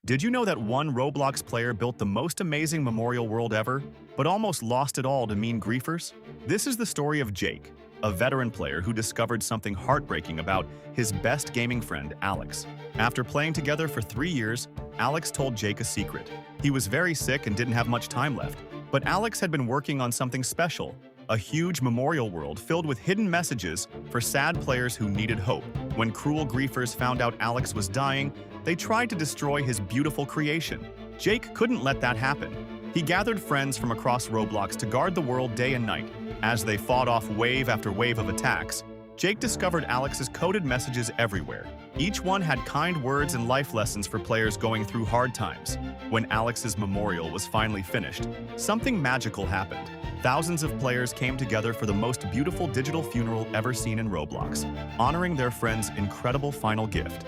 Did you know that one Roblox player built the most amazing memorial world ever, but almost lost it all to mean griefers? This is the story of Jake, a veteran player who discovered something heartbreaking about his best gaming friend, Alex. After playing together for 3 years, Alex told Jake a secret. He was very sick and didn't have much time left, but Alex had been working on something special, a huge memorial world filled with hidden messages for sad players who needed hope. When cruel griefers found out Alex was dying, they tried to destroy his beautiful creation. Jake couldn't let that happen. He gathered friends from across Roblox to guard the world day and night. As they fought off wave after wave of attacks, Jake discovered Alex's coded messages everywhere. Each one had kind words and life lessons for players going through hard times. When Alex's memorial was finally finished, something magical happened. Thousands of players came together for the most beautiful digital funeral ever seen in Roblox, honoring their friend's incredible final gift.